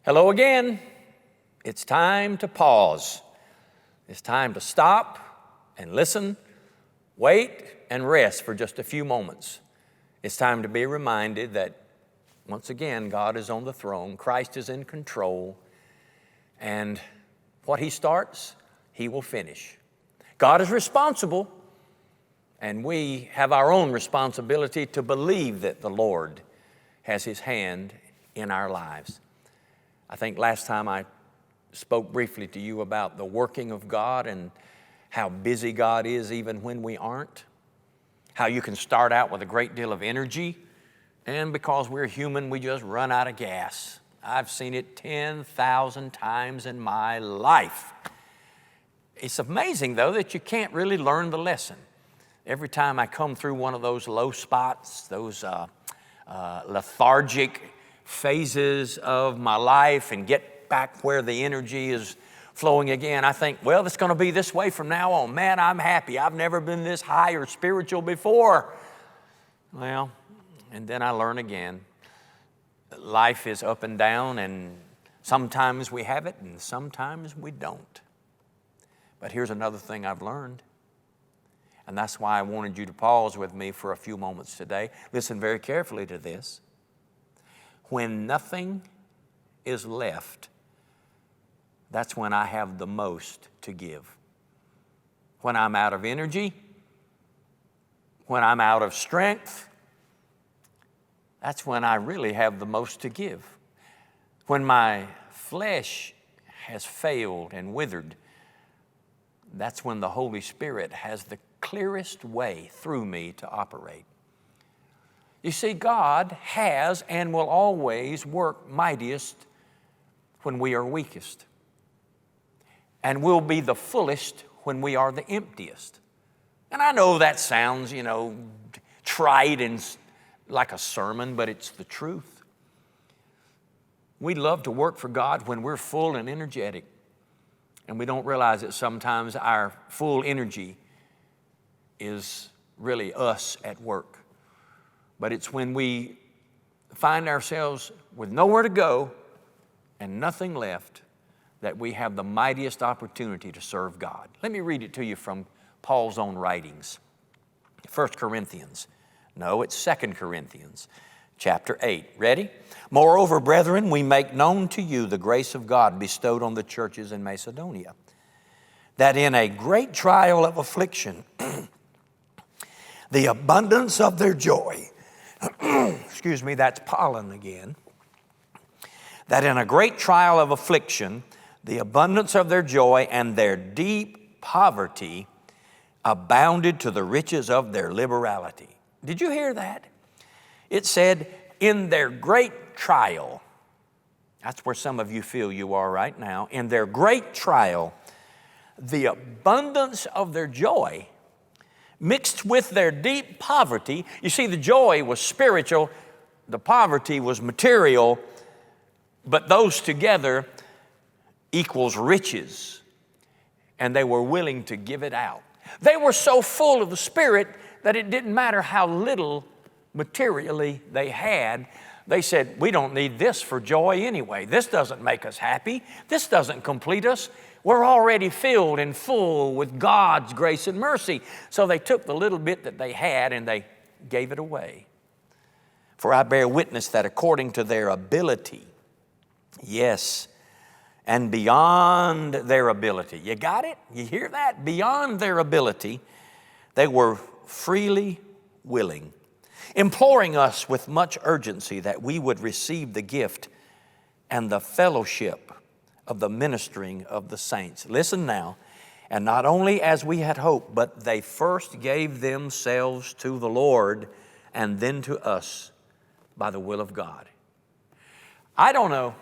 Hello again. It's time to pause. It's time to stop and listen, wait, and rest for just a few moments. It's time to be reminded that, once again, God is on the throne, Christ is in control, and what He starts, He will finish. God is responsible, and we have our own responsibility to believe that the Lord has His hand in our lives. I think last time I spoke briefly to you about the working of God and how busy God is even when we aren't. How you can start out with a great deal of energy, and because we're human, we just run out of gas. I've seen it 10,000 times in my life. It's amazing, though, that you can't really learn the lesson. Every time I come through one of those low spots, those lethargic phases of my life and get back where the energy is flowing again, I think, well, it's going to be this way from now on. Man, I'm happy. I've never been this high or spiritual before. Well, and then I learn again. Life is up and down, and sometimes we have it and sometimes we don't. But here's another thing I've learned, and that's why I wanted you to pause with me for a few moments today. Listen very carefully to this. When nothing is left, that's when I have the most to give. When I'm out of energy, when I'm out of strength, that's when I really have the most to give. When my flesh has failed and withered, that's when the Holy Spirit has the clearest way through me to operate. You see, God has and will always work mightiest when we are weakest, and will be the fullest when we are the emptiest. And I know that sounds, trite and like a sermon, but it's the truth. We love to work for God when we're full and energetic, and we don't realize that sometimes our full energy is really us at work. But it's when we find ourselves with nowhere to go and nothing left that we have the mightiest opportunity to serve God. Let me read it to you from Paul's own writings. 1 Corinthians. No, it's 2 Corinthians, chapter 8. Ready? Moreover, brethren, we make known to you the grace of God bestowed on the churches in Macedonia, that in a great trial of affliction, the abundance of their joy, excuse me, that's pollen again, that in a great trial of affliction, the abundance of their joy and their deep poverty abounded to the riches of their liberality. Did you hear that? It said, in their great trial, that's where some of you feel you are right now, in their great trial, the abundance of their joy mixed with their deep poverty. You see, the joy was spiritual, the poverty was material, but those together equals riches, and they were willing to give it out. They were so full of the Spirit that it didn't matter how little materially they had. They said, we don't need this for joy anyway. This doesn't make us happy. This doesn't complete us. We're already filled and full with God's grace and mercy. So they took the little bit that they had and they gave it away. For I bear witness that according to their ability, yes, and beyond their ability. You got it? You hear that? Beyond their ability, they were freely willing, imploring us with much urgency that we would receive the gift and the fellowship of the ministering of the saints. Listen now, and not only as we had hoped, but they first gave themselves to the Lord and then to us by the will of God. I don't know.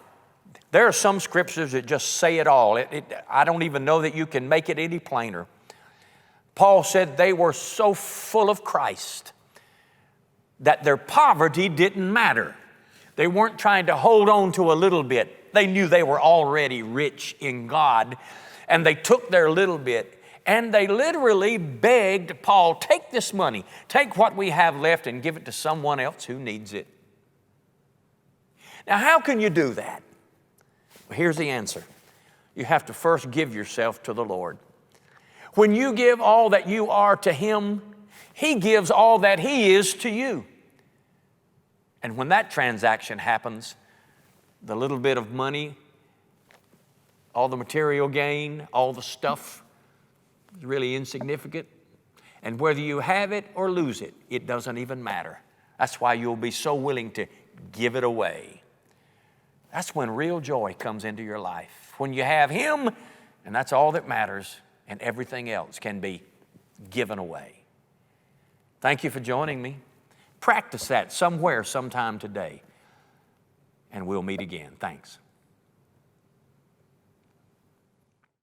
There are some scriptures that just say it all. I don't even know that you can make it any plainer. Paul said they were so full of Christ that their poverty didn't matter. They weren't trying to hold on to a little bit. They knew they were already rich in God, and they took their little bit and they literally begged Paul, take this money, take what we have left and give it to someone else who needs it. Now, how can you do that? Here's the answer. You have to first give yourself to the Lord. When you give all that you are to Him, He gives all that He is to you. And when that transaction happens, the little bit of money, all the material gain, all the stuff is really insignificant. And whether you have it or lose it, it doesn't even matter. That's why you'll be so willing to give it away. That's when real joy comes into your life. When you have Him, and that's all that matters, and everything else can be given away. Thank you for joining me. Practice that somewhere, sometime today, and we'll meet again. Thanks.